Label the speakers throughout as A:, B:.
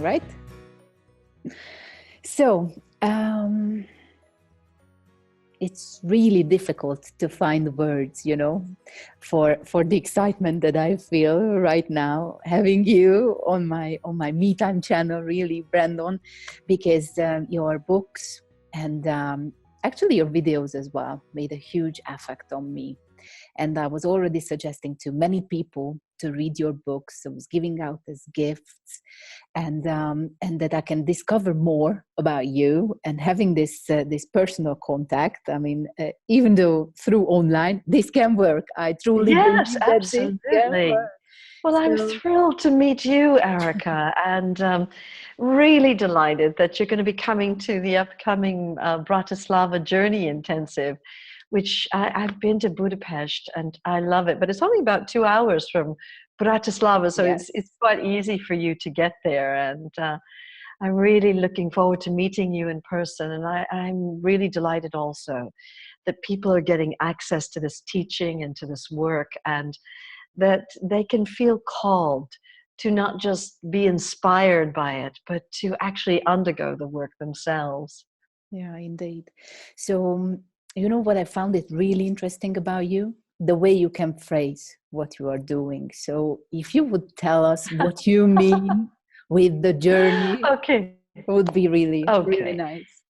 A: right? So, it's really difficult to find words, for the excitement that I feel right now, having you on my Me Time channel, really, Brandon, because your books and actually your videos as well made a huge effect on me. And I was already suggesting to many people to read your books. I was giving out as gifts, and that I can discover more about you and having this personal contact. I mean, even though through online, this can work. I truly
B: Yes,
A: believe that
B: absolutely.
A: this can work.
B: Well, I'm thrilled to meet you, Erica, and really delighted that you're going to be coming to the upcoming Bratislava Journey Intensive, which I've been to Budapest and I love it, but it's only about 2 hours from Bratislava, so
A: Yes.
B: it's quite easy for you to get there. And I'm really looking forward to meeting you in person, and I'm really delighted also that people are getting access to this teaching and to this work, and that they can feel called to not just be inspired by it, but to actually undergo the work themselves.
A: Yeah, indeed. So, what I found it really interesting about you? The way you can phrase what you are doing. So if you would tell us what you mean with the journey,
B: Okay.
A: it would be really, really nice.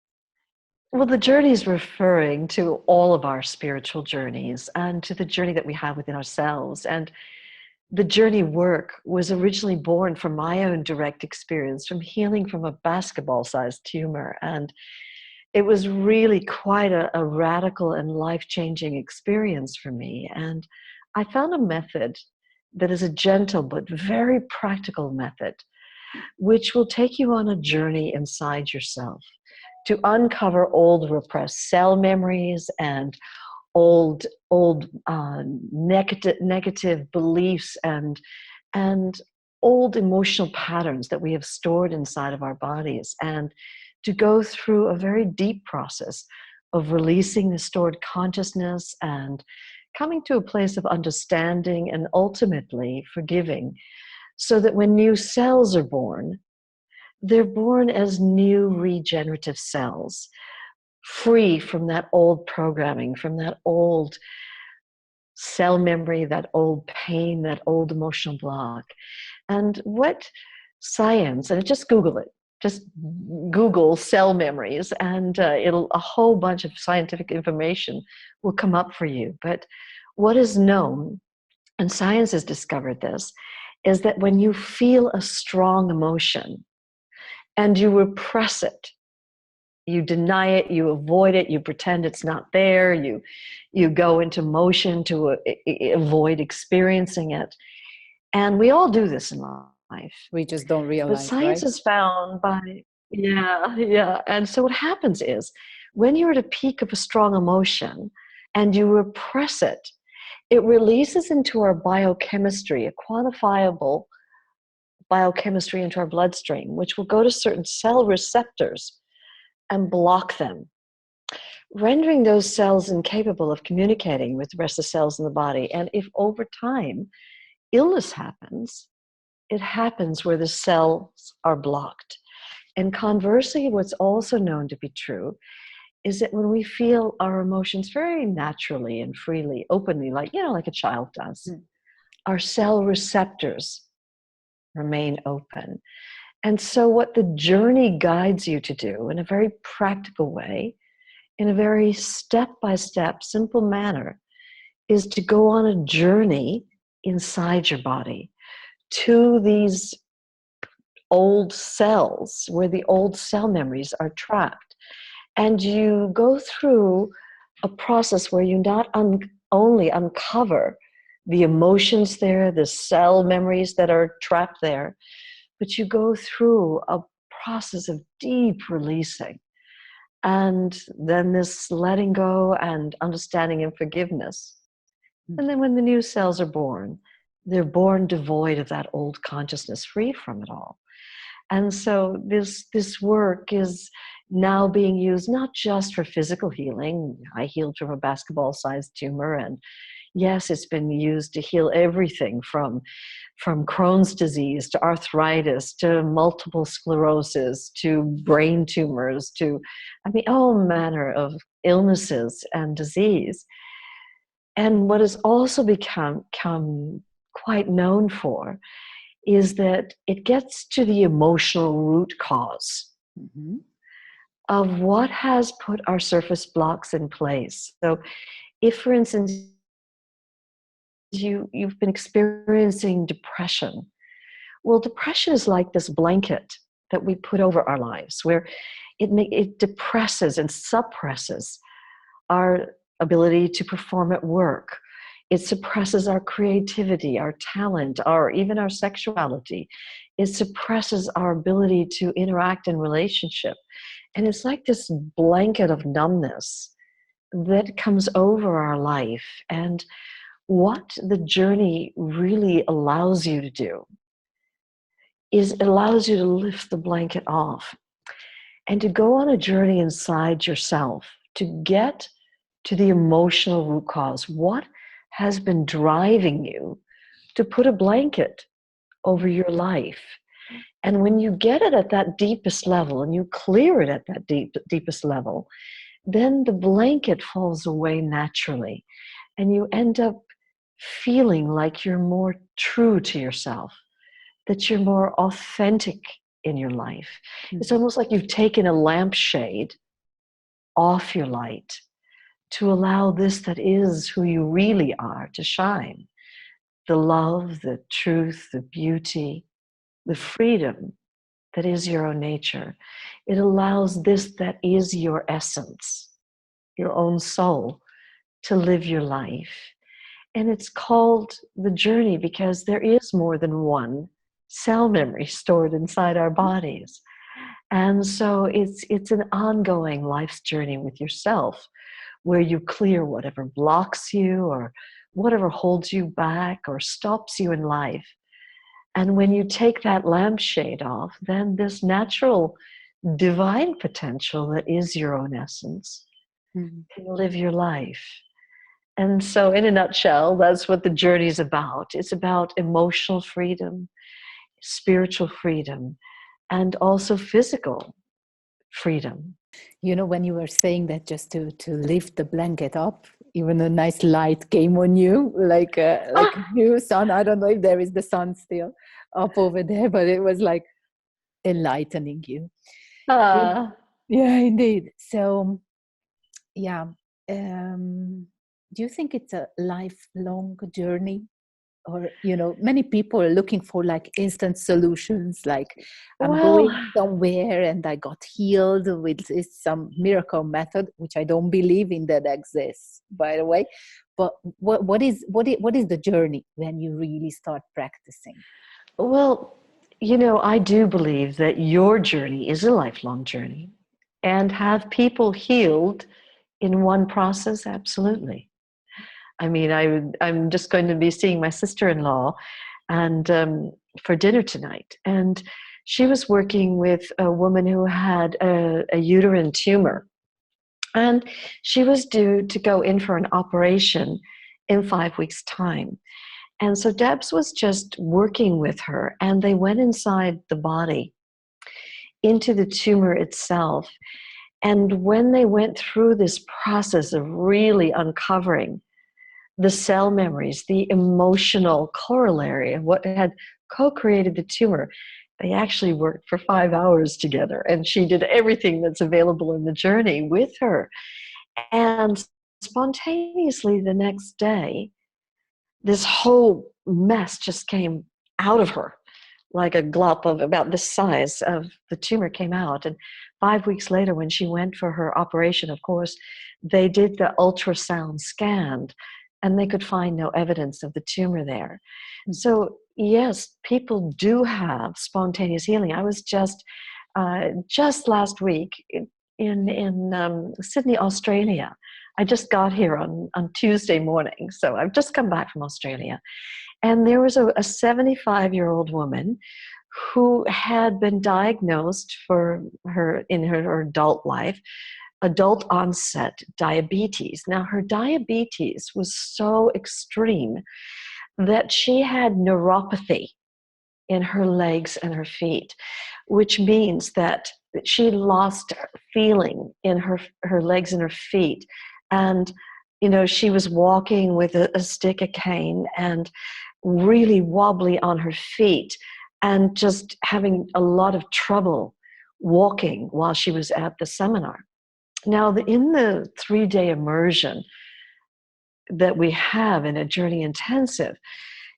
B: Well, the journey is referring to all of our spiritual journeys and to the journey that we have within ourselves. And the journey work was originally born from my own direct experience from healing from a basketball-sized tumor. And it was really quite a radical and life-changing experience for me. And I found a method that is a gentle but very practical method, which will take you on a journey inside yourself to uncover old repressed cell memories and old negative beliefs and old emotional patterns that we have stored inside of our bodies, and to go through a very deep process of releasing the stored consciousness and coming to a place of understanding and ultimately forgiving, so that when new cells are born, they're born as new regenerative cells, free from that old programming, from that old cell memory, that old pain, that old emotional block. And what science, and just Google it, just Google cell memories, and a whole bunch of scientific information will come up for you. But what is known, and science has discovered this, is that when you feel a strong emotion and you repress it, you deny it, you avoid it, you pretend it's not there, you go into motion to avoid experiencing it. And we all do this in life.
A: We just don't realize,
B: but science
A: right?
B: is found by, yeah. And so what happens is, when you're at a peak of a strong emotion and you repress it, it releases into our biochemistry, a quantifiable biochemistry into our bloodstream, which will go to certain cell receptors and block them, rendering those cells incapable of communicating with the rest of the cells in the body. And if over time illness happens, it happens where the cells are blocked. And conversely, what's also known to be true is that when we feel our emotions very naturally and freely, openly, like a child does, our cell receptors remain open. And so what the journey guides you to do in a very practical way, in a very step-by-step, simple manner, is to go on a journey inside your body to these old cells where the old cell memories are trapped. And you go through a process where you not only uncover the emotions there, the cell memories that are trapped there, but you go through a process of deep releasing. And then this letting go and understanding and forgiveness. And then when the new cells are born, they're born devoid of that old consciousness, free from it all. And so this work is now being used not just for physical healing. I healed from a basketball-sized tumor, and Yes, it's been used to heal everything from Crohn's disease to arthritis to multiple sclerosis to brain tumors to, I mean, all manner of illnesses and disease. And what has also become quite known for is that it gets to the emotional root cause of what has put our surface blocks in place. So if, for instance, you've been experiencing depression, well, depression is like this blanket that we put over our lives, where it depresses and suppresses our ability to perform at work. It suppresses our creativity, our talent, even our sexuality. It suppresses our ability to interact in relationship. And it's like this blanket of numbness that comes over our life. And what the journey really allows you to do is it allows you to lift the blanket off and to go on a journey inside yourself to get to the emotional root cause. What has been driving you to put a blanket over your life? And when you get it at that deepest level and you clear it at that deepest level, then the blanket falls away naturally. And you end up feeling like you're more true to yourself, that you're more authentic in your life. It's almost like you've taken a lampshade off your light to allow this that is who you really are to shine. The love, the truth, the beauty, the freedom that is your own nature. It allows this that is your essence, your own soul, to live your life. And it's called the journey because there is more than one cell memory stored inside our bodies. And so it's an ongoing life's journey with yourself, where you clear whatever blocks you or whatever holds you back or stops you in life. And when you take that lampshade off, then this natural divine potential that is your own essence can live your life. And so in a nutshell, that's what the journey is about. It's about emotional freedom, spiritual freedom, and also physical freedom.
A: You know, when you were saying that, just to lift the blanket up, even a nice light came on you, like a new sun. I don't know if there is the sun still up over there, but it was like enlightening you. Yeah, indeed. So, yeah. Do you think it's a lifelong journey? Or, you know, many people are looking for like instant solutions, like I'm going somewhere and I got healed with some miracle method, which I don't believe in that exists, by the way. But what is the journey when you really start practicing?
B: Well, you know, I do believe that your journey is a lifelong journey. And have people healed in one process? Absolutely. I mean, I'm just going to be seeing my sister-in-law and for dinner tonight. And she was working with a woman who had a uterine tumor. And she was due to go in for an operation in 5 weeks' time. And so Debs was just working with her, and they went inside the body into the tumor itself. And when they went through this process of really uncovering the cell memories, the emotional corollary of what had co-created the tumor, they actually worked for 5 hours together, and she did everything that's available in the journey with her. And spontaneously the next day, this whole mess just came out of her, like a glop of about this size of the tumor came out. And 5 weeks later, when she went for her operation, of course, they did the ultrasound scan, and they could find no evidence of the tumor there. So yes, people do have spontaneous healing. I was just last week in Sydney, Australia. I just got here on Tuesday morning, so I've just come back from Australia. And there was a 75-year-old woman who had been diagnosed in her adult life adult onset diabetes. Now, her diabetes was so extreme that she had neuropathy in her legs and her feet, which means that she lost feeling in her legs and her feet. And, you know, she was walking with a stick, a cane, and really wobbly on her feet, and just having a lot of trouble walking while she was at the seminar. Now, in the 3-day immersion that we have in a Journey Intensive,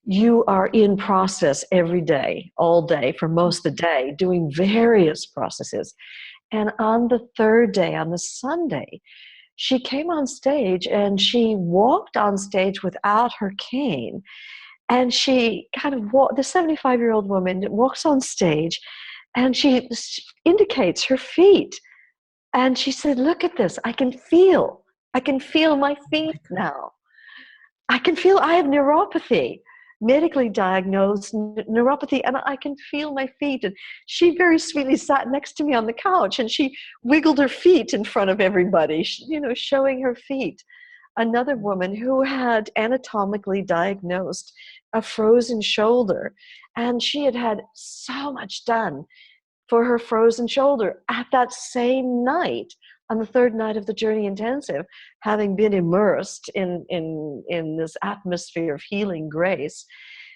B: you are in process every day, all day, for most of the day, doing various processes. And on the 3rd day, on the Sunday, she came on stage and she walked on stage without her cane. And she kind of walked, the 75-year-old woman walks on stage and she indicates her feet. And she said, look at this, I can feel my feet now. I can feel I have neuropathy, medically diagnosed neuropathy, and I can feel my feet. And she very sweetly sat next to me on the couch and she wiggled her feet in front of everybody, you know, showing her feet. Another woman who had anatomically diagnosed a frozen shoulder, and she had had so much done for her frozen shoulder at that same night, on the 3rd night of the Journey Intensive, having been immersed in this atmosphere of healing grace.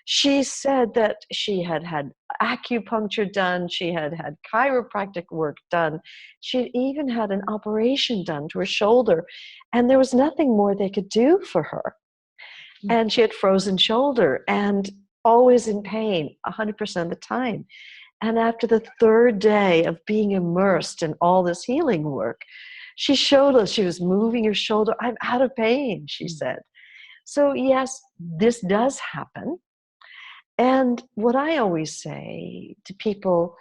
B: She said that she had had acupuncture done, she had had chiropractic work done, she even had an operation done to her shoulder, and there was nothing more they could do for her. And she had frozen shoulder and always in pain 100% of the time. And after the 3rd day of being immersed in all this healing work, she showed us, she was moving her shoulder. I'm out of pain, she said. So yes, this does happen. And what I always say to people,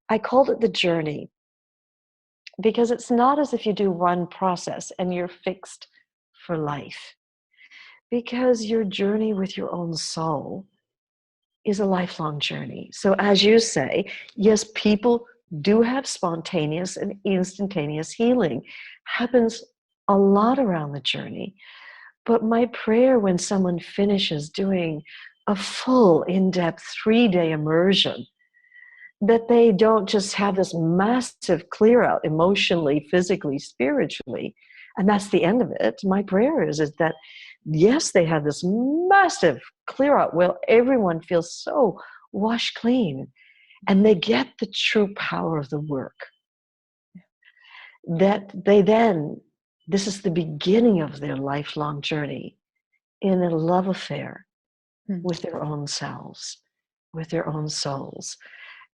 B: I called it the journey, because it's not as if you do one process and you're fixed for life. Because your journey with your own soul is a lifelong journey. So as you say, yes, people do have spontaneous and instantaneous healing. Happens a lot around the journey. But my prayer when someone finishes doing a full, in-depth 3-day immersion, that they don't just have this massive clear out emotionally, physically, spiritually, and that's the end of it. My prayer is that, yes, they have this massive clear out where everyone feels so washed clean, and they get the true power of the work. That they then, this is the beginning of their lifelong journey in a love affair with their own selves, with their own souls.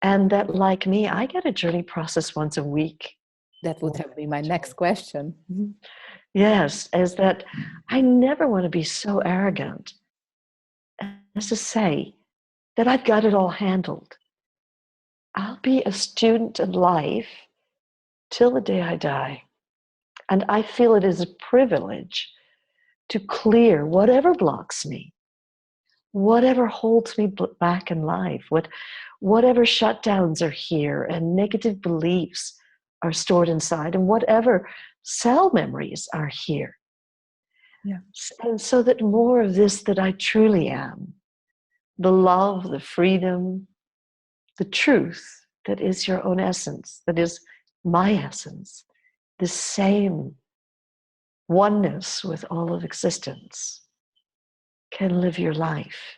B: And that, like me, I get a journey process once a week.
A: That would have been my next question.
B: Yes, is that I never want to be so arrogant as to say that I've got it all handled. I'll be a student of life till the day I die. And I feel it is a privilege to clear whatever blocks me, whatever holds me back in life, whatever shutdowns are here and negative beliefs are stored inside, and whatever cell memories are here.
A: Yeah.
B: And so that more of this that I truly am, the love, the freedom, the truth that is your own essence, that is my essence, the same oneness with all of existence, can live your life.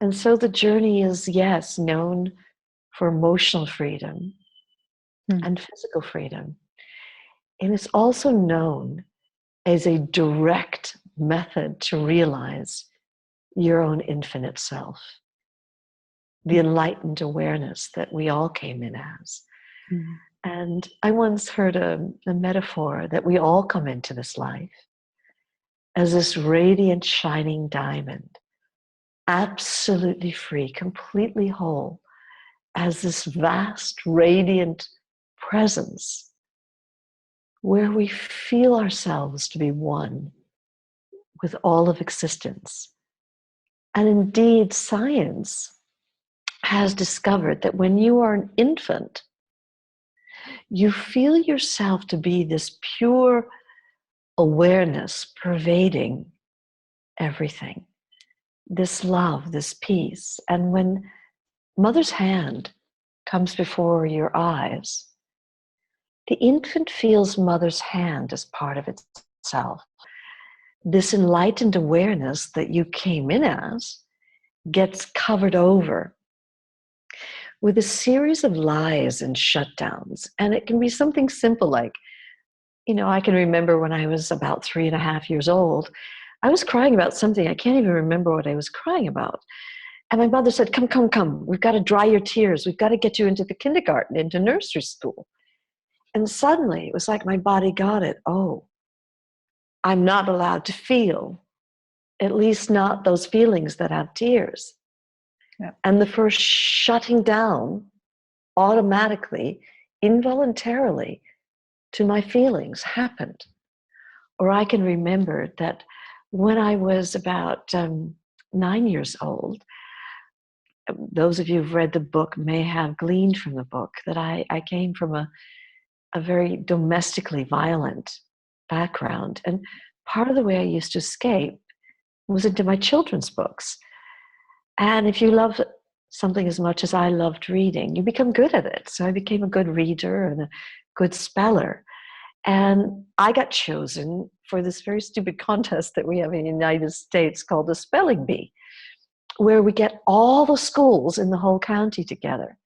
B: And so the journey is, yes, known for emotional freedom and physical freedom. And it's also known as a direct method to realize your own infinite self, the enlightened awareness that we all came in as. And I once heard a metaphor that we all come into this life as this radiant, shining diamond, absolutely free, completely whole, as this vast, radiant presence where we feel ourselves to be one with all of existence. And indeed, science has discovered that when you are an infant, you feel yourself to be this pure awareness pervading everything, this love, this peace. And when mother's hand comes before your eyes, the infant feels mother's hand as part of itself. This enlightened awareness that you came in as gets covered over with a series of lies and shutdowns. And it can be something simple like, I can remember when I was about 3.5 years old, I was crying about something. I can't even remember what I was crying about. And my mother said, come. We've got to dry your tears. We've got to get you into the kindergarten, into nursery school. And suddenly it was like my body got it. Oh, I'm not allowed to feel, at least not those feelings that have tears. Yeah. And the first shutting down automatically, involuntarily, to my feelings happened. Or I can remember that when I was about 9 years old, those of you who've read the book may have gleaned from the book that I came from a very domestically violent background. And part of the way I used to escape was into my children's books. And if you love something as much as I loved reading, you become good at it. So I became a good reader and a good speller. And I got chosen for this very stupid contest that we have in the United States called the Spelling Bee, where we get all the schools in the whole county together.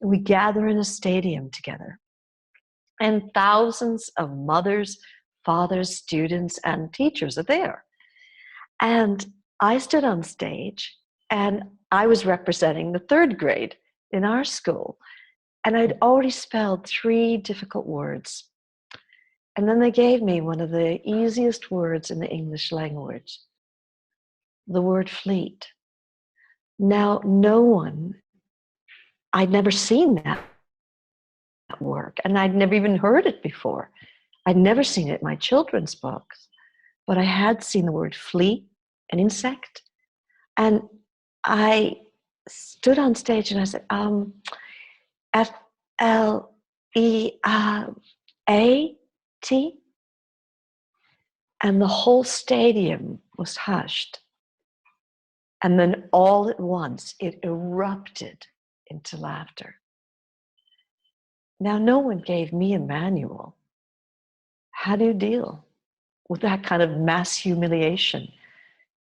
B: And we gather in a stadium together. And thousands of mothers, fathers, students, and teachers are there. And I stood on stage, and I was representing the 3rd grade in our school. And I'd already spelled 3 difficult words. And then they gave me one of the easiest words in the English language, the word fleet. Now, I'd never seen that work, and I'd never even heard it before. I'd never seen it in my children's books, but I had seen the word fleet, an insect. And I stood on stage and I said, F-L-E-A-T? And the whole stadium was hushed. And then all at once, it erupted into laughter. Now, no one gave me a manual. How do you deal with that kind of mass humiliation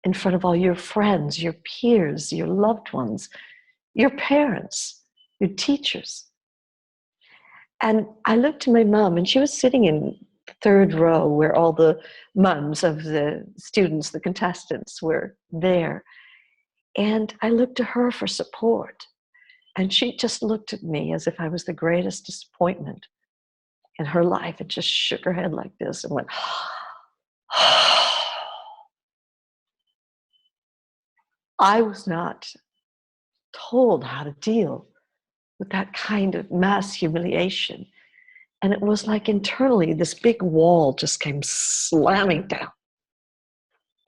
B: in front of all your friends, your peers, your loved ones, your parents, your teachers? And I looked to my mom, and she was sitting in the 3rd row where all the mums of the students, the contestants, were there. And I looked to her for support. And she just looked at me as if I was the greatest disappointment in her life, and just shook her head like this and went, I was not told how to deal with that kind of mass humiliation. And it was like internally, this big wall just came slamming down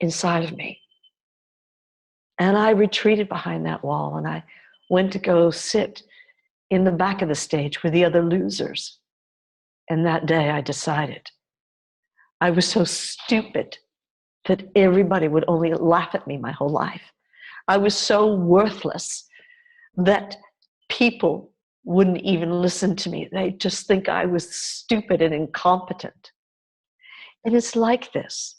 B: inside of me. And I retreated behind that wall, and I went to go sit in the back of the stage with the other losers. And that day I decided I was so stupid that everybody would only laugh at me my whole life. I was so worthless that people wouldn't even listen to me. They'd just think I was stupid and incompetent. And it's like this.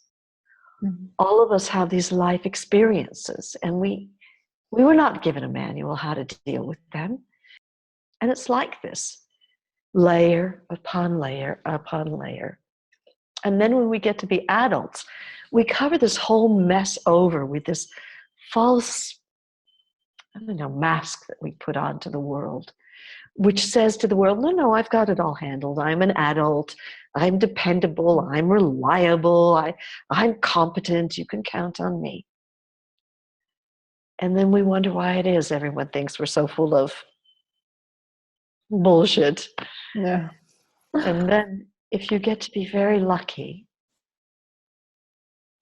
B: Mm-hmm. All of us have these life experiences, and we were not given a manual how to deal with them. And it's like this, layer upon layer upon layer. And then when we get to be adults, we cover this whole mess over with this false, mask that we put onto the world, which says to the world, no, I've got it all handled. I'm an adult. I'm dependable. I'm reliable. I'm competent. You can count on me. And then we wonder why it is everyone thinks we're so full of bullshit.
A: Yeah.
B: And then if you get to be very lucky,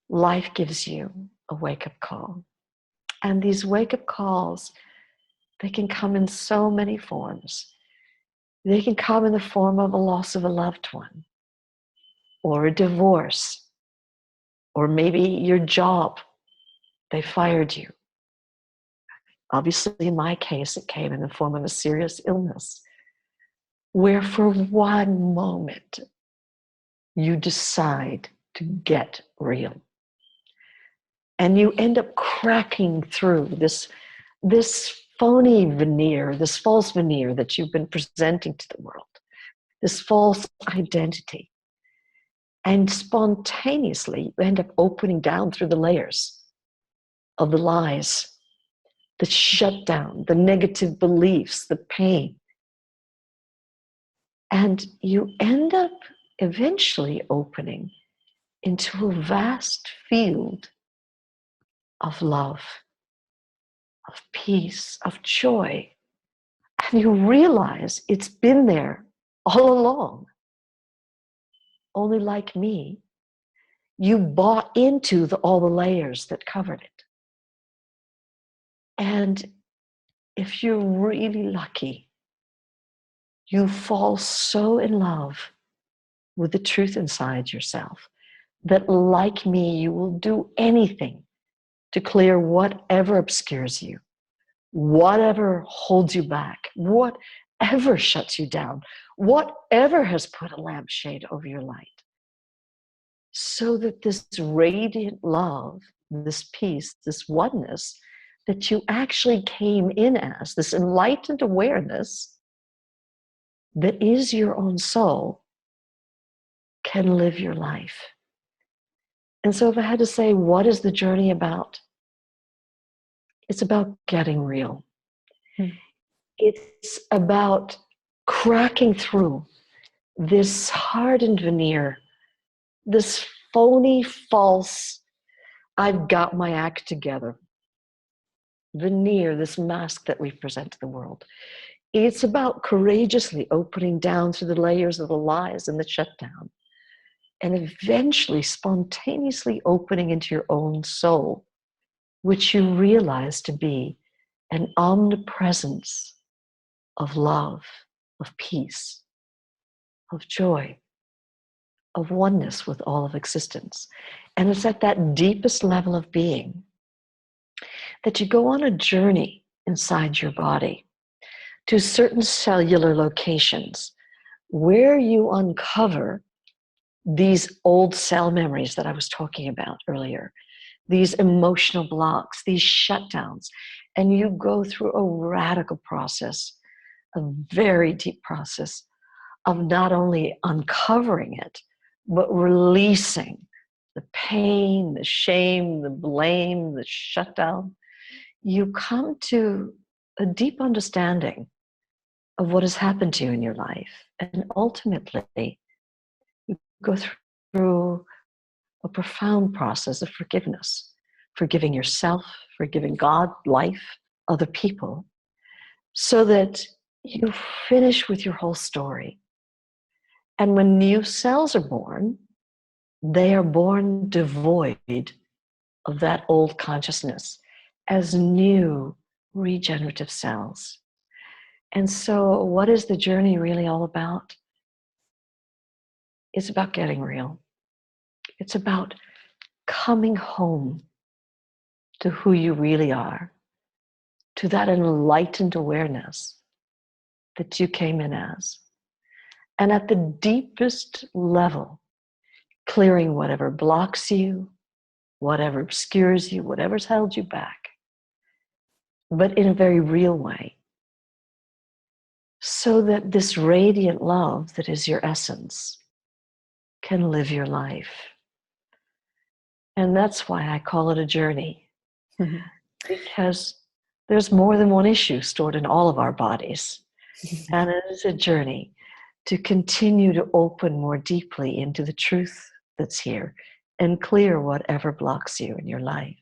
B: life gives you a wake-up call. And these wake-up calls, they can come in so many forms. They can come in the form of a loss of a loved one, or a divorce, or maybe your job, they fired you. Obviously, in my case, it came in the form of a serious illness, where for one moment you decide to get real. And you end up cracking through this phony veneer, this false veneer that you've been presenting to the world, this false identity. And spontaneously, you end up opening down through the layers of the lies, the shutdown, the negative beliefs, the pain. And you end up eventually opening into a vast field of love, of peace, of joy. And you realize it's been there all along. Only like me, you bought into all the layers that covered it. And if you're really lucky, you fall so in love with the truth inside yourself that, like me, you will do anything to clear whatever obscures you, whatever holds you back, whatever shuts you down, whatever has put a lampshade over your light, so that this radiant love, this peace, this oneness that you actually came in as, this enlightened awareness that is your own soul, can live your life. And so if I had to say, what is the journey about? It's about getting real. It's about cracking through this hardened veneer, this phony, false, I've got my act together veneer, this mask that we present to the world. It's about courageously opening down through the layers of the lies and the shutdown, and eventually spontaneously opening into your own soul, which you realize to be an omnipresence of love, of peace, of joy, of oneness with all of existence. And it's at that deepest level of being that you go on a journey inside your body to certain cellular locations where you uncover these old cell memories that I was talking about earlier, these emotional blocks, these shutdowns, and you go through a radical process, a very deep process of not only uncovering it, but releasing the pain, the shame, the blame, the shutdown. You come to a deep understanding of what has happened to you in your life. And ultimately, you go through a profound process of forgiveness, forgiving yourself, forgiving God, life, other people, so that you finish with your whole story. And when new cells are born, they are born devoid of that old consciousness as new regenerative cells. And so what is the journey really all about? It's about getting real. It's about coming home to who you really are, to that enlightened awareness that you came in as. And at the deepest level, clearing whatever blocks you, whatever obscures you, whatever's held you back, but in a very real way, so that this radiant love that is your essence can live your life. And that's why I call it a journey, because there's more than one issue stored in all of our bodies. And it is a journey to continue to open more deeply into the truth that's here and clear whatever blocks you in your life.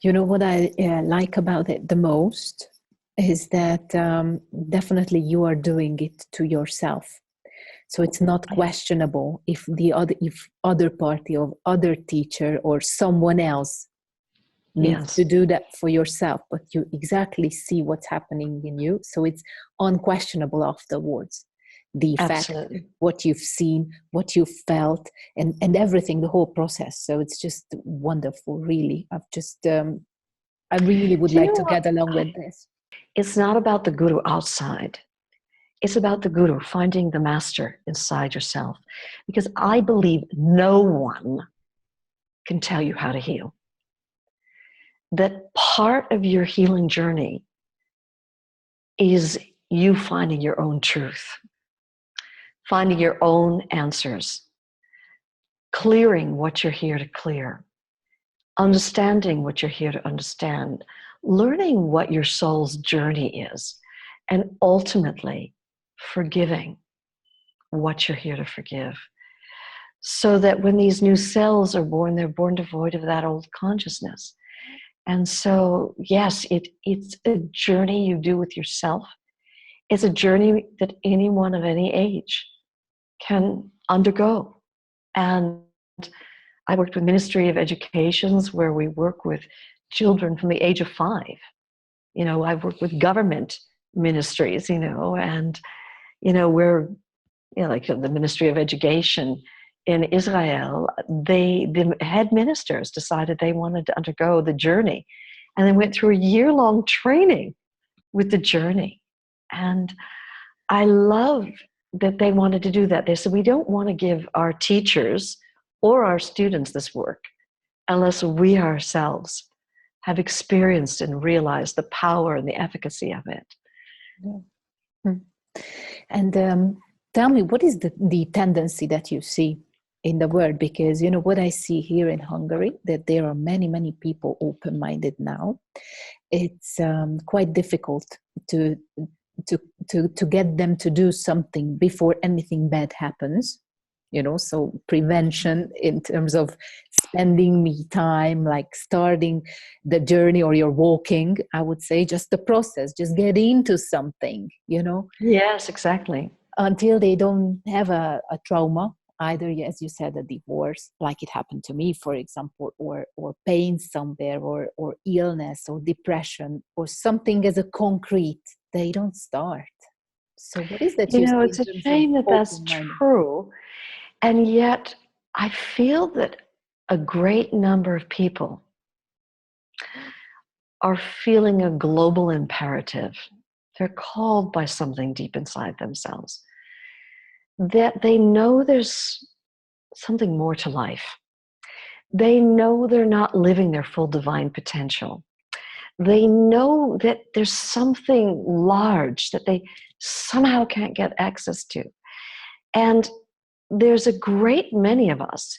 A: You know what I like about it the most is that definitely you are doing it to yourself. So it's not questionable if other party or other teacher or someone else needs
B: Yes.
A: to do that for yourself, but you exactly see what's happening in you. So it's unquestionable afterwards. The effect,
B: Absolutely.
A: what you've seen, what you've felt, and everything, the whole process. So it's just wonderful, really. I really would
B: Do you
A: like
B: know
A: to
B: what?
A: get along with this.
B: It's not about the guru outside. It's about the guru, finding the master inside yourself. Because I believe no one can tell you how to heal. That part of your healing journey is you finding your own truth, finding your own answers, clearing what you're here to clear, understanding what you're here to understand, learning what your soul's journey is, and ultimately forgiving what you're here to forgive. So that when these new cells are born, they're born devoid of that old consciousness. And so, yes, it's a journey you do with yourself. It's a journey that anyone of any age can undergo. And I worked with Ministry of Educations, where we work with children from the age of 5. You know, I've worked with government ministries, you know, and, you know, we're, you know, like the Ministry of Education in Israel, the head ministers decided they wanted to undergo the journey, and they went through a year-long training with the journey. And I love that they wanted to do that. They said, we don't want to give our teachers or our students this work unless we ourselves have experienced and realized the power and the efficacy of it.
A: Yeah. And tell me, what is the tendency that you see in the world? Because, you know, what I see here in Hungary, that there are many, many people open-minded now. It's quite difficult to get them to do something before anything bad happens. You know, so prevention in terms of spending me time, like starting the journey, or you're walking, I would say, just the process, just get into something, you know.
B: Yes, exactly.
A: Until they don't have a trauma, either, as you said, a divorce, like it happened to me, for example, or pain somewhere, or illness, or depression, or something as a concrete, they don't start. So what is that
B: You
A: you
B: know,
A: see
B: it's
A: in
B: a
A: terms of
B: shame that that's
A: open-minded?
B: true. And yet, I feel that a great number of people are feeling a global imperative. They're called by something deep inside themselves, that they know there's something more to life. They know they're not living their full divine potential. They know that there's something large that they somehow can't get access to. And there's a great many of us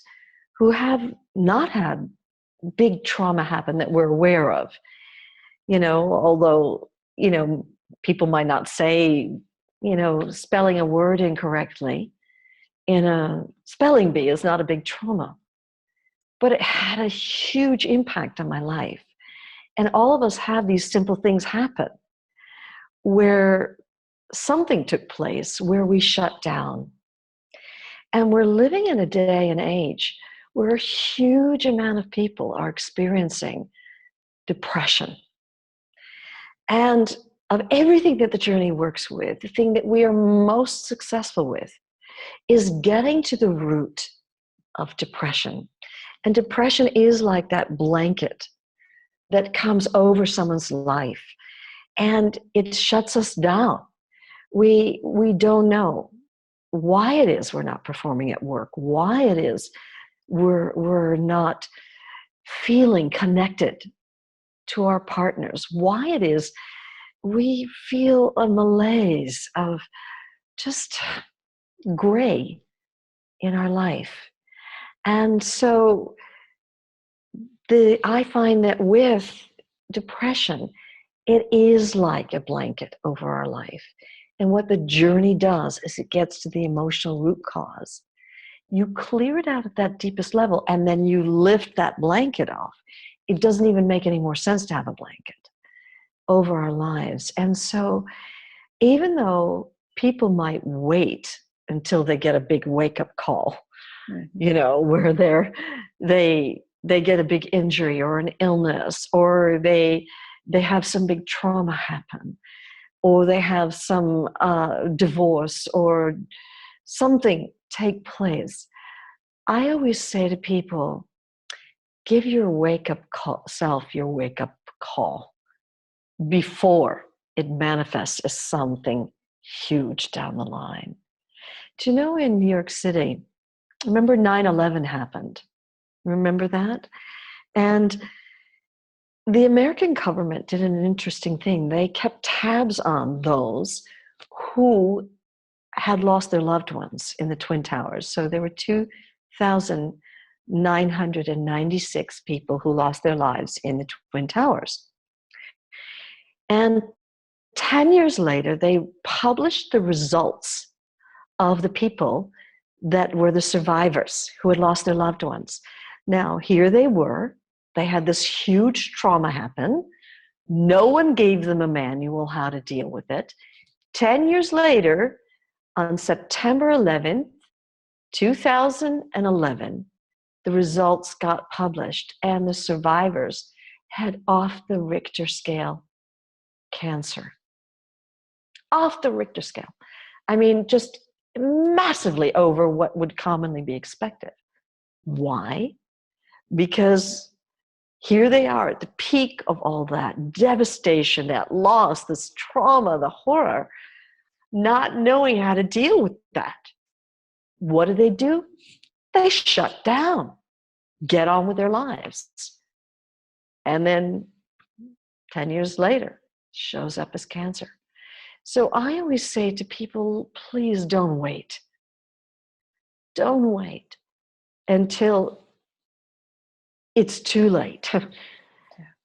B: who have not had big trauma happen that we're aware of. You know, although, you know, people might not say, you know, spelling a word incorrectly in a spelling bee is not a big trauma. But it had a huge impact on my life. And all of us have these simple things happen where something took place, where we shut down. And we're living in a day and age where a huge amount of people are experiencing depression. And of everything that the journey works with, the thing that we are most successful with is getting to the root of depression. And depression is like that blanket that comes over someone's life, and it shuts us down. We don't know why it is we're not performing at work, why it is we're not feeling connected to our partners, why it is we feel a malaise of just gray in our life. And so I find that with depression, it is like a blanket over our life. And what the journey does is it gets to the emotional root cause. You clear it out at that deepest level, and then you lift that blanket off. It doesn't even make any more sense to have a blanket over our lives. And so even though people might wait until they get a big wake-up call, you know, where they they get a big injury or an illness, or they have some big trauma happen, or they have some divorce or something take place, I always say to people, give your self your wake-up call before it manifests as something huge down the line. Do you know, in New York City, remember 9/11 happened? Remember that? And the American government did an interesting thing. They kept tabs on those who had lost their loved ones in the Twin Towers. So there were 2,996 people who lost their lives in the Twin Towers. And 10 years later, they published the results of the people that were the survivors who had lost their loved ones. Now, here they were. They had this huge trauma happen. No one gave them a manual how to deal with it. 10 years later, on September 11th, 2011, the results got published, and the survivors had off the Richter scale cancer. Off the Richter scale. I mean, just massively over what would commonly be expected. Why? Because here they are at the peak of all that devastation, that loss, this trauma, the horror, not knowing how to deal with that. What do? They shut down, get on with their lives. And then 10 years later, shows up as cancer. So I always say to people, please don't wait. Don't wait until it's too late.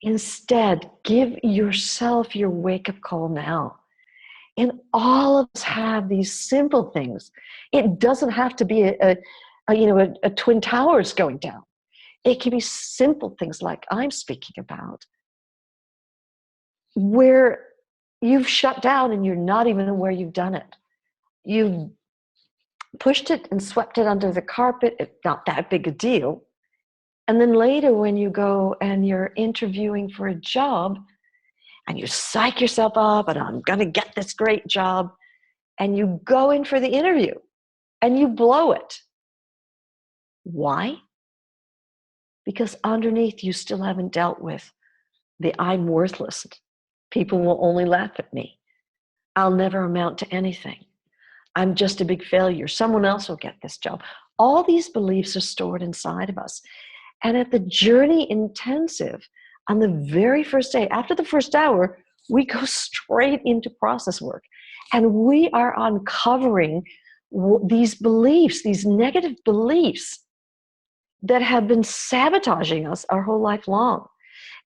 B: Instead, give yourself your wake-up call now. And all of us have these simple things. It doesn't have to be a Twin Towers going down. It can be simple things like I'm speaking about, where you've shut down and you're not even aware you've done it. You've pushed it and swept it under the carpet. It's not that big a deal. And then later when you go and you're interviewing for a job and you psych yourself up and I'm going to get this great job, and you go in for the interview and you blow it. Why? Because underneath you still haven't dealt with the I'm worthless. People will only laugh at me. I'll never amount to anything. I'm just a big failure. Someone else will get this job. All these beliefs are stored inside of us. And at the Journey Intensive, on the very first day, after the first hour, we go straight into process work. And we are uncovering these beliefs, these negative beliefs that have been sabotaging us our whole life long.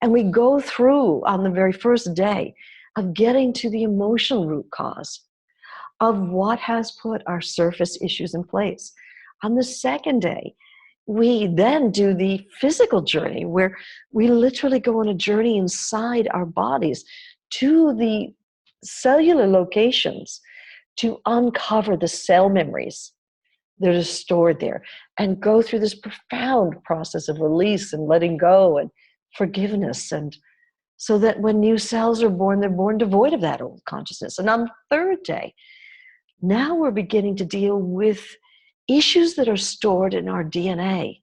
B: And we go through on the very first day of getting to the emotional root cause of what has put our surface issues in place. On the second day, we then do the physical journey, where we literally go on a journey inside our bodies to the cellular locations to uncover the cell memories that are stored there and go through this profound process of release and letting go and forgiveness, and so that when new cells are born, they're born devoid of that old consciousness. And on the third day, now we're beginning to deal with issues that are stored in our DNA.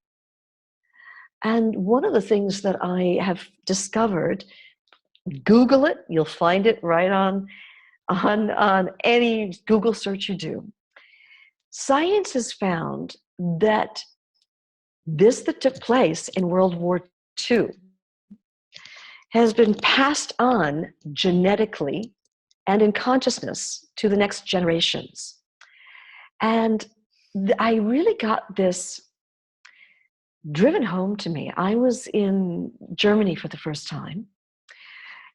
B: And one of the things that I have discovered, Google it, you'll find it right on any Google search you do. Science has found that this that took place in World War II has been passed on genetically and in consciousness to the next generations. And I really got this driven home to me. I was in Germany for the first time,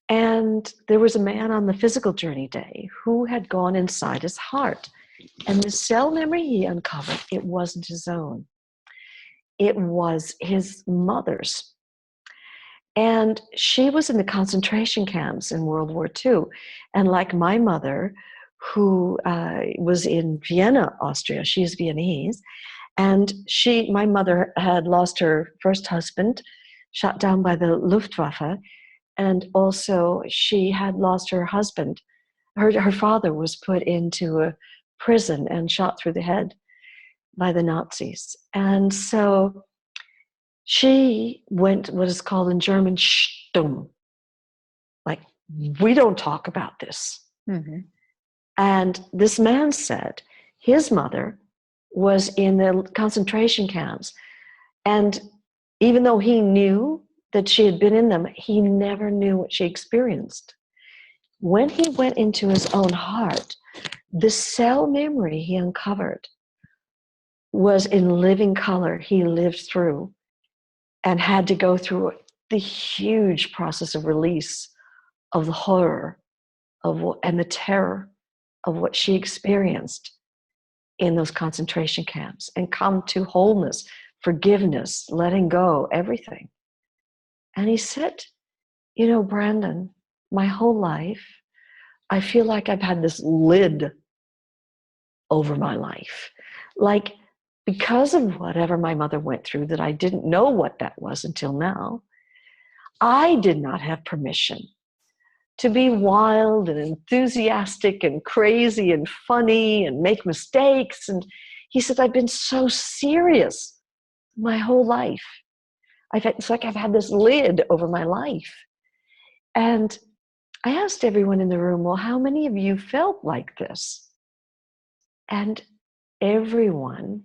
B: and there was a man on the physical journey day who had gone inside his heart. And the cell memory he uncovered, it wasn't his own. It was his mother's. And she was in the concentration camps in World War II. And like my mother, who was in Vienna, Austria, she's Viennese, And my mother had lost her first husband, shot down by the Luftwaffe. And also she had lost her husband. Her father was put into a prison and shot through the head by the Nazis. And so she went what is called in German stumm. Like, we don't talk about this.
A: Mm-hmm.
B: And this man said his mother was in the concentration camps. And even though he knew that she had been in them, he never knew what she experienced. When he went into his own heart, the cell memory he uncovered was in living color. He lived through and had to go through the huge process of release of the horror and the terror of what she experienced in those concentration camps, and come to wholeness, forgiveness, letting go, everything. And he said, you know, Brandon, my whole life, I feel like I've had this lid over my life. Like, because of whatever my mother went through, that I didn't know what that was until now, I did not have permission to be wild and enthusiastic and crazy and funny and make mistakes. And he said, I've been so serious my whole life. It's like I've had this lid over my life. And I asked everyone in the room, well, how many of you felt like this? And everyone,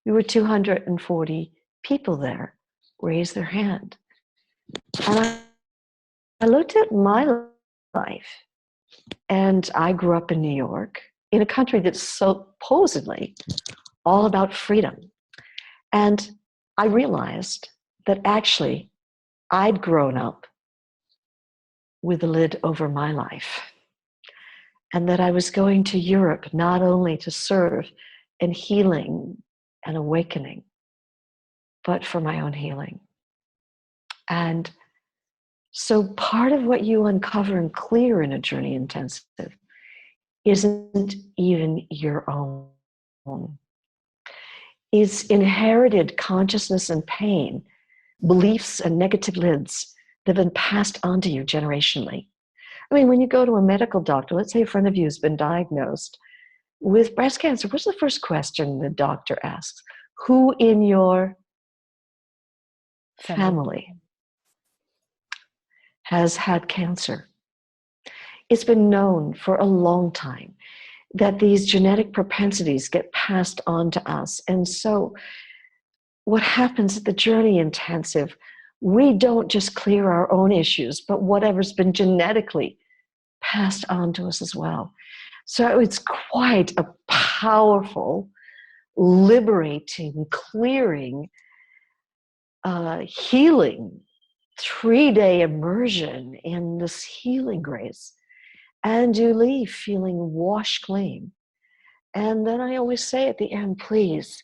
B: we were 240 people there, raised their hand. And I looked at my life, and I grew up in New York, in a country that's supposedly all about freedom. And I realized that actually I'd grown up with a lid over my life, and that I was going to Europe not only to serve in healing and awakening, but for my own healing. And so part of what you uncover and clear in a journey intensive isn't even your own. It's inherited consciousness and pain, beliefs and negative lids that have been passed on to you generationally. I mean, when you go to a medical doctor, let's say a friend of you has been diagnosed with breast cancer, what's the first question the doctor asks? Who in your family has had cancer? It's been known for a long time that these genetic propensities get passed on to us. And so what happens at the journey intensive, we don't just clear our own issues, but whatever's been genetically passed on to us as well. So it's quite a powerful, liberating, clearing, healing 3-day immersion in this healing grace. And you leave feeling washed clean. And then I always say at the end, please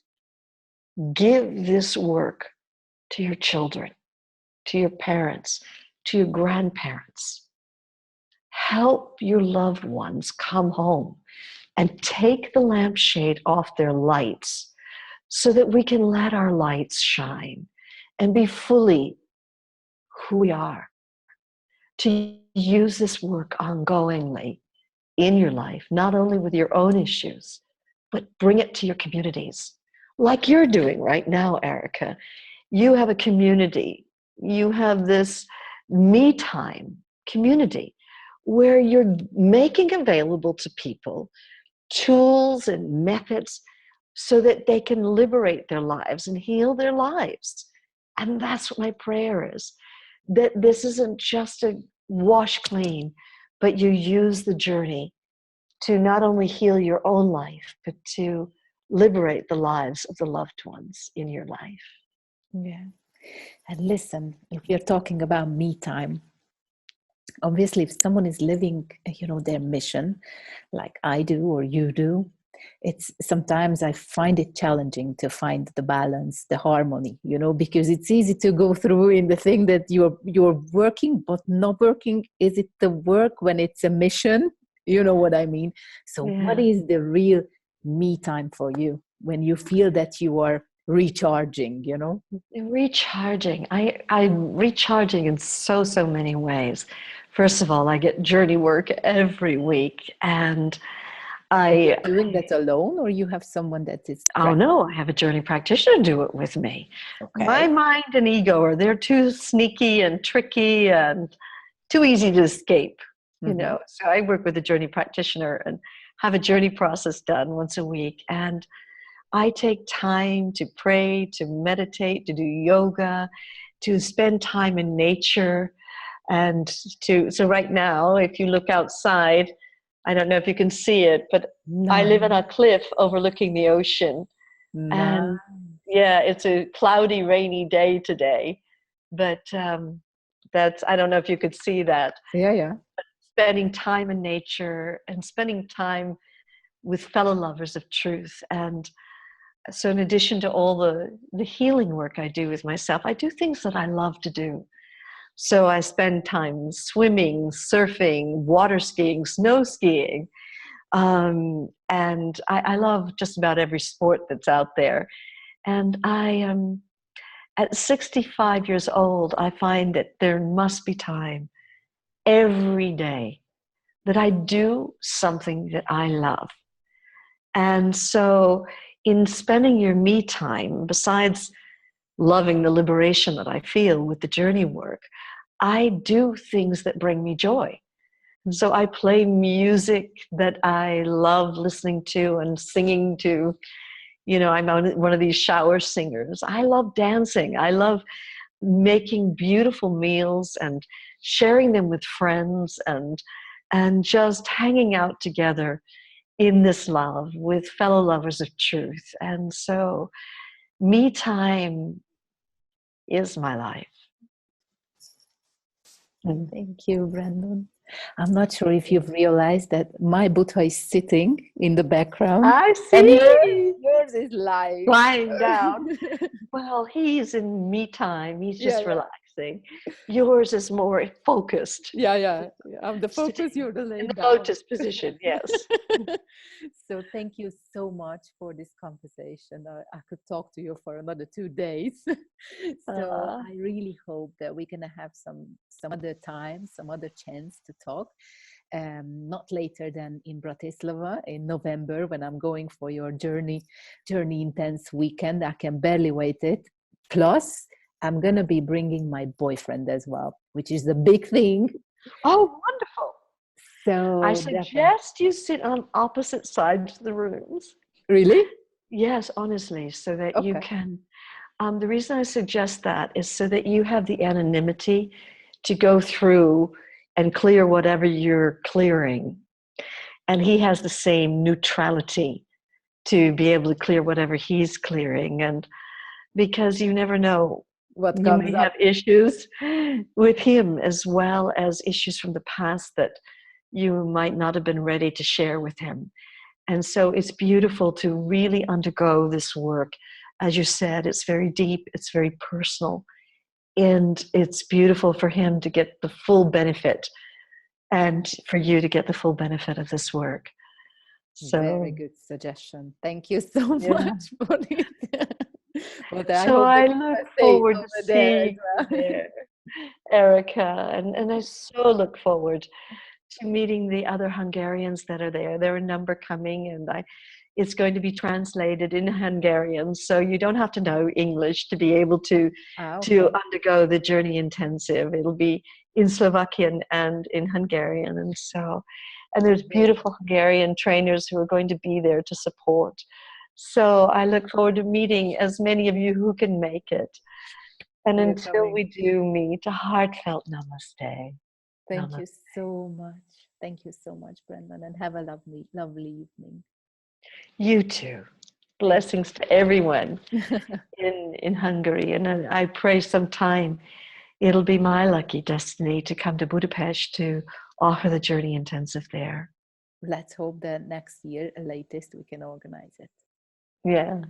B: give this work to your children, to your parents, to your grandparents. Help your loved ones come home and take the lampshade off their lights so that we can let our lights shine and be fully who we are. To use this work ongoingly in your life, not only with your own issues, but bring it to your communities. Like you're doing right now, Erica. You have a community. You have this me time community where you're making available to people tools and methods so that they can liberate their lives and heal their lives. And that's what my prayer is, that this isn't just a wash clean, but you use the journey to not only heal your own life, but to liberate the lives of the loved ones in your life.
A: Yeah. And listen, if you're talking about me time, obviously if someone is living, their mission, like I do or you do, it's sometimes I find it challenging to find the balance, the harmony, because it's easy to go through in the thing that you're working but not working. Is it the work when it's a mission? You know what I mean? So What is the real me time for you when you feel that you are recharging, you know?
B: Recharging. I'm recharging in so many ways. First of all, I get journey work every week, and
A: You're doing that alone, or you have someone that is
B: oh no, I have a journey practitioner do it with me.
A: Okay.
B: My mind and ego are they're too sneaky and tricky and too easy to escape, you know. So I work with a journey practitioner and have a journey process done once a week, and I take time to pray, to meditate, to do yoga, to spend time in nature, and so right now, if you look outside, I don't know if you can see it, but I live on a cliff overlooking the ocean. And yeah, it's a cloudy, rainy day today, but that's, I don't know if you could see that.
A: Yeah.
B: But spending time in nature and spending time with fellow lovers of truth. And so in addition to all the healing work I do with myself, I do things that I love to do. So I spend time swimming, surfing, water skiing, snow skiing. And I love just about every sport that's out there. And I am, at 65 years old, I find that there must be time every day that I do something that I love. And so in spending your me time, besides loving the liberation that I feel with the journey work, I do things that bring me joy. So I play music that I love listening to and singing to. You know, I'm one of these shower singers. I love dancing. I love making beautiful meals and sharing them with friends and just hanging out together in this love with fellow lovers of truth. And so me time is my life.
A: Thank you, Brandon. I'm not sure if you've realized that my Buddha is sitting in the background.
B: I see.
A: And yours is
B: lying down. Well, he's in me time. He's just relaxing. Yours is more focused.
A: Yeah. I'm the focus, you're the laying
B: in the
A: down.
B: lotus position, yes.
A: So thank you so much for this conversation. I could talk to you for another 2 days. So I really hope that we're going to have some other time, some other chance to talk. Not later than in Bratislava in November, when I'm going for your journey intense weekend. I can barely wait it. Plus, I'm going to be bringing my boyfriend as well, which is the big thing.
B: Oh, wonderful.
A: So
B: I suggest you sit on opposite sides of the rooms.
A: Really?
B: Yes, honestly, so that you can. The reason I suggest that is so that you have the anonymity to go through and clear whatever you're clearing. And he has the same neutrality to be able to clear whatever he's clearing. And because you never know,
A: what
B: you may have issues with him as well as issues from the past that you might not have been ready to share with him. And so it's beautiful to really undergo this work. As you said, it's very deep, it's very personal, and it's beautiful for him to get the full benefit and for you to get the full benefit of this work. So
A: very good suggestion. Thank you so much for it.
B: So I look forward to seeing you there, Erica, and I so look forward to meeting the other Hungarians that are there. There are a number coming, and it's going to be translated in Hungarian, so you don't have to know English to be able to undergo the journey intensive. It'll be in Slovakian and in Hungarian, and there's beautiful Hungarian trainers who are going to be there to support. So I look forward to meeting as many of you who can make it. And until we do meet, a heartfelt namaste.
A: Thank you so much. Thank you so much, Brendan, and have a lovely, lovely evening.
B: You too. Blessings to everyone in Hungary. And I pray sometime it'll be my lucky destiny to come to Budapest to offer the journey intensive there.
A: Let's hope that next year, latest, we can organize it.
B: Yeah.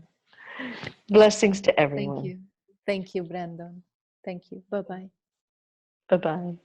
B: Blessings to everyone.
A: Thank you. Thank you, Brandon. Thank you. Bye-bye.
B: Bye-bye.